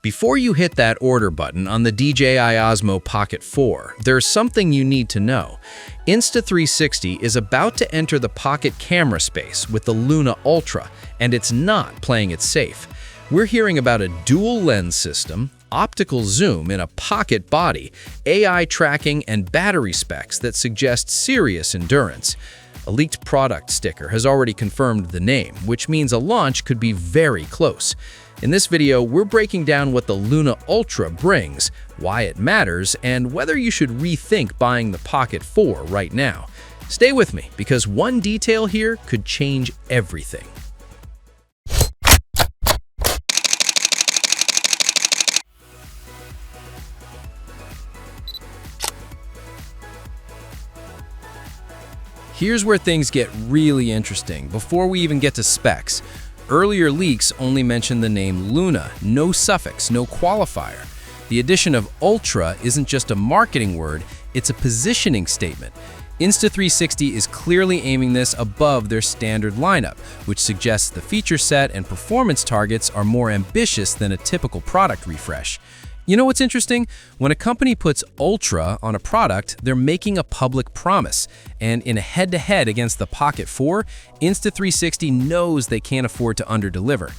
Before you hit that order button on the DJI Osmo Pocket 4, there's something you need to know. Insta360 is about to enter the Pocket camera space with the Luna Ultra, and it's not playing it safe. We're hearing about a dual lens system, optical zoom in a pocket body, AI tracking, and battery specs that suggest serious endurance. A leaked product sticker has already confirmed the name, which means a launch could be very close. In this video, we're breaking down what the Luna Ultra brings, why it matters, and whether you should rethink buying the Pocket 4 right now. Stay with me, because one detail here could change everything. Here's where things get really interesting before we even get to specs. Earlier leaks only mentioned the name Luna, no suffix, no qualifier. The addition of Ultra isn't just a marketing word, it's a positioning statement. Insta360 is clearly aiming this above their standard lineup, which suggests the feature set and performance targets are more ambitious than a typical product refresh. You know what's interesting? When a company puts Ultra on a product, they're making a public promise. And in a head-to-head against the Pocket 4, Insta360 knows they can't afford to underdeliver.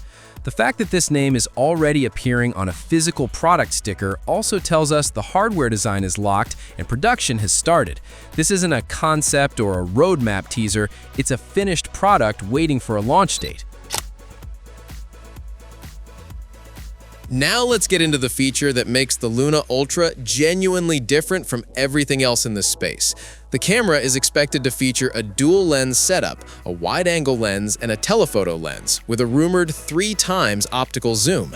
The fact that this name is already appearing on a physical product sticker also tells us the hardware design is locked and production has started. This isn't a concept or a roadmap teaser, it's a finished product waiting for a launch date. Now let's get into the feature that makes the Luna Ultra genuinely different from everything else in this space. The camera is expected to feature a dual lens setup, a wide-angle lens and a telephoto lens, with a rumored 3x optical zoom.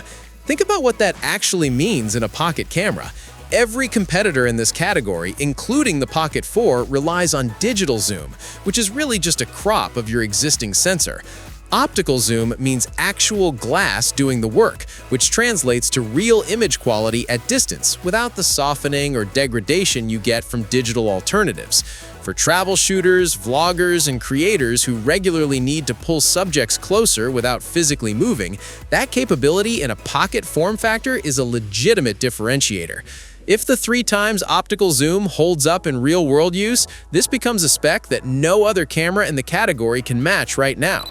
Think about what that actually means in a pocket camera. Every competitor in this category, including the Pocket 4, relies on digital zoom, which is really just a crop of your existing sensor. Optical zoom means actual glass doing the work, which translates to real image quality at distance without the softening or degradation you get from digital alternatives. For travel shooters, vloggers, and creators who regularly need to pull subjects closer without physically moving, that capability in a pocket form factor is a legitimate differentiator. If the 3x optical zoom holds up in real-world use, this becomes a spec that no other camera in the category can match right now.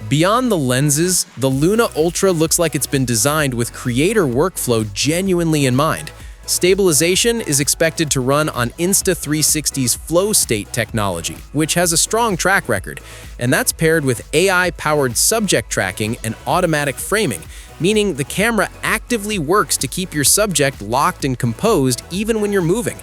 Beyond the lenses, the Luna Ultra looks like it's been designed with creator workflow genuinely in mind. Stabilization is expected to run on Insta360's flow state technology, which has a strong track record, and that's paired with AI-powered subject tracking and automatic framing, meaning the camera actively works to keep your subject locked and composed even when you're moving.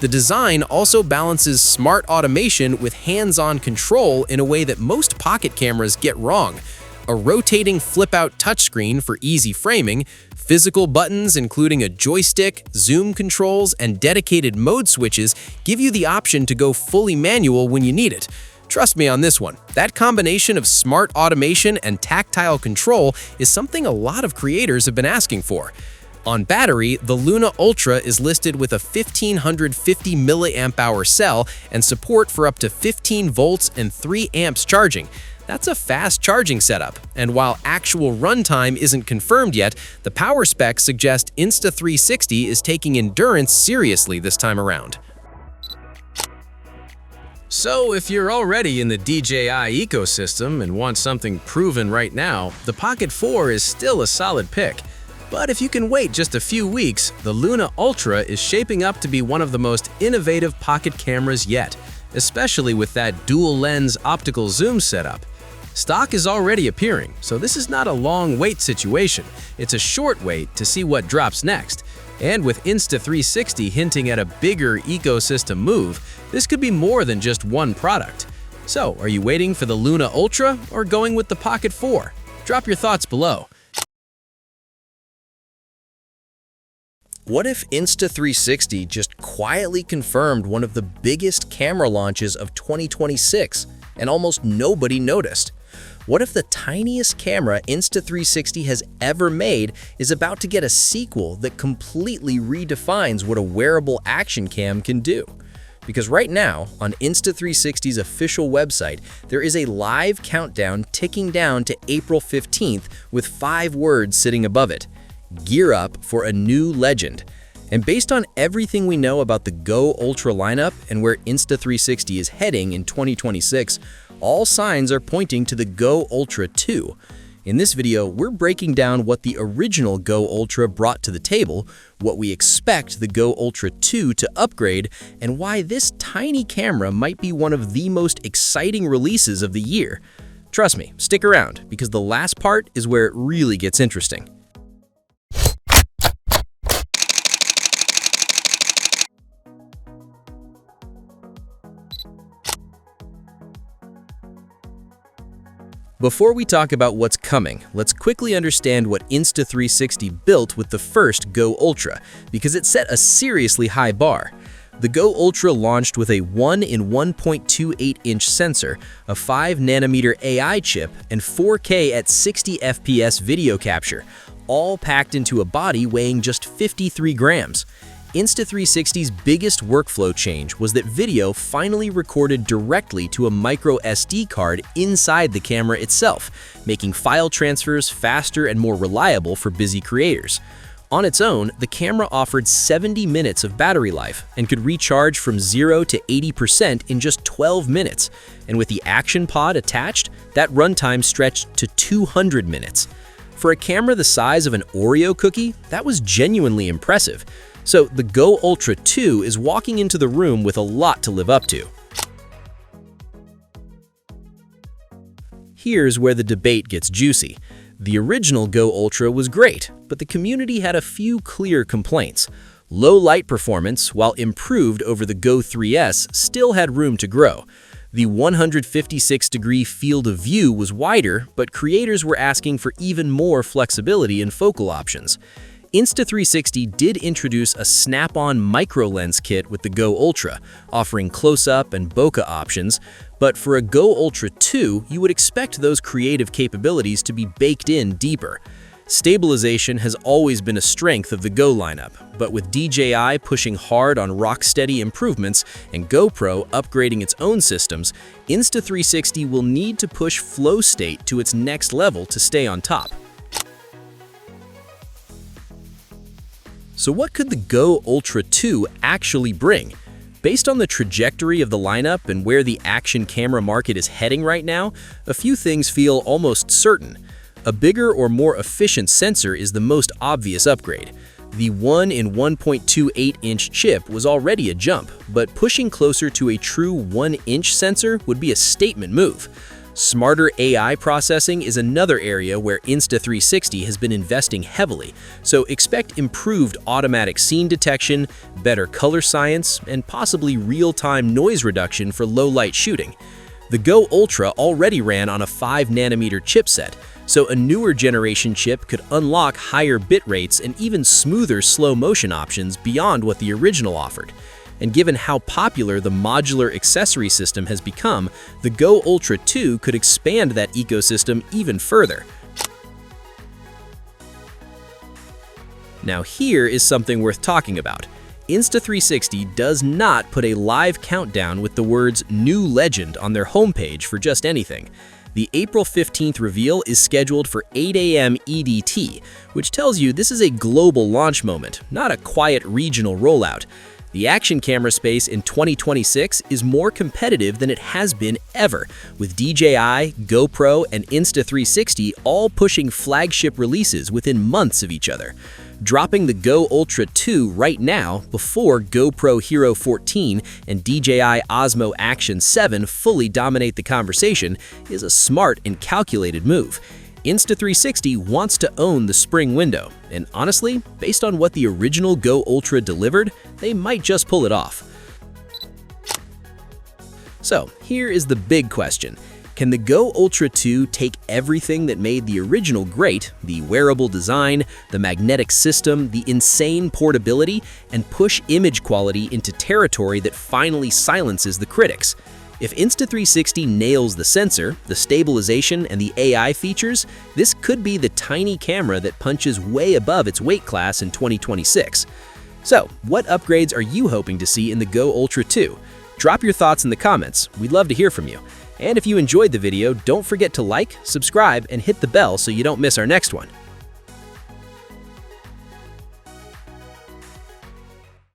The design also balances smart automation with hands-on control in a way that most pocket cameras get wrong. A rotating flip-out touchscreen for easy framing, physical buttons including a joystick, zoom controls, and dedicated mode switches give you the option to go fully manual when you need it. Trust me on this one, that combination of smart automation and tactile control is something a lot of creators have been asking for. On battery, the Luna Ultra is listed with a 1550 mAh cell and support for up to 15 volts and 3 amps charging. That's a fast charging setup, and while actual runtime isn't confirmed yet, the power specs suggest Insta360 is taking endurance seriously this time around. So if you're already in the DJI ecosystem and want something proven right now, the Pocket 4 is still a solid pick. But if you can wait just a few weeks, the Luna Ultra is shaping up to be one of the most innovative pocket cameras yet, especially with that dual-lens optical zoom setup. Stock is already appearing, so this is not a long wait situation. It's a short wait to see what drops next. And with Insta360 hinting at a bigger ecosystem move, this could be more than just one product. So, are you waiting for the Luna Ultra or going with the Pocket 4? Drop your thoughts below. What if Insta360 just quietly confirmed one of the biggest camera launches of 2026 and almost nobody noticed? What if the tiniest camera Insta360 has ever made is about to get a sequel that completely redefines what a wearable action cam can do? Because right now, on Insta360's official website, there is a live countdown ticking down to April 15th with 5 words sitting above it. Gear up for a new legend. And based on everything we know about the Go Ultra lineup and where Insta360 is heading in 2026, all signs are pointing to the Go Ultra 2. In this video, we're breaking down what the original Go Ultra brought to the table, what we expect the Go Ultra 2 to upgrade, and why this tiny camera might be one of the most exciting releases of the year. Trust me, stick around, because the last part is where it really gets interesting. Before we talk about what's coming, let's quickly understand what Insta360 built with the first Go Ultra, because it set a seriously high bar. The Go Ultra launched with a 1 in 1.28-inch sensor, a 5nm AI chip, and 4K at 60 FPS video capture, all packed into a body weighing just 53 grams. Insta360's biggest workflow change was that video finally recorded directly to a micro SD card inside the camera itself, making file transfers faster and more reliable for busy creators. On its own, the camera offered 70 minutes of battery life and could recharge from 0 to 80% in just 12 minutes. And with the Action Pod attached, that runtime stretched to 200 minutes. For a camera the size of an Oreo cookie, that was genuinely impressive. So the Go Ultra 2 is walking into the room with a lot to live up to. Here's where the debate gets juicy. The original Go Ultra was great, but the community had a few clear complaints. Low light performance, while improved over the Go 3S, still had room to grow. The 156-degree field of view was wider, but creators were asking for even more flexibility in focal options. Insta360 did introduce a snap-on micro-lens kit with the Go Ultra, offering close-up and bokeh options, but for a Go Ultra 2, you would expect those creative capabilities to be baked in deeper. Stabilization has always been a strength of the Go lineup, but with DJI pushing hard on rock-steady improvements and GoPro upgrading its own systems, Insta360 will need to push flow state to its next level to stay on top. So what could the Go Ultra 2 actually bring? Based on the trajectory of the lineup and where the action camera market is heading right now, a few things feel almost certain. A bigger or more efficient sensor is the most obvious upgrade. The 1 in 1.28-inch chip was already a jump, but pushing closer to a true 1-inch sensor would be a statement move. Smarter AI processing is another area where Insta360 has been investing heavily, so expect improved automatic scene detection, better color science, and possibly real-time noise reduction for low-light shooting. The Go Ultra already ran on a 5nm chipset, so a newer generation chip could unlock higher bit rates and even smoother slow-motion options beyond what the original offered. And given how popular the modular accessory system has become, the Go Ultra 2 could expand that ecosystem even further. Now here is something worth talking about. Insta360 does not put a live countdown with the words "New Legend" on their homepage for just anything. The April 15th reveal is scheduled for 8 a.m. EDT, which tells you this is a global launch moment, not a quiet regional rollout. The action camera space in 2026 is more competitive than it has been ever, with DJI, GoPro, and Insta360 all pushing flagship releases within months of each other. Dropping the Go Ultra 2 right now, before GoPro Hero 14 and DJI Osmo Action 7 fully dominate the conversation, is a smart and calculated move. Insta360 wants to own the spring window, and honestly, based on what the original Go Ultra delivered, they might just pull it off. So, here is the big question. Can the Go Ultra 2 take everything that made the original great, the wearable design, the magnetic system, the insane portability, and push image quality into territory that finally silences the critics? If Insta360 nails the sensor, the stabilization, and the AI features, this could be the tiny camera that punches way above its weight class in 2026. So, what upgrades are you hoping to see in the Go Ultra 2? Drop your thoughts in the comments, we'd love to hear from you. And if you enjoyed the video, don't forget to like, subscribe, and hit the bell so you don't miss our next one.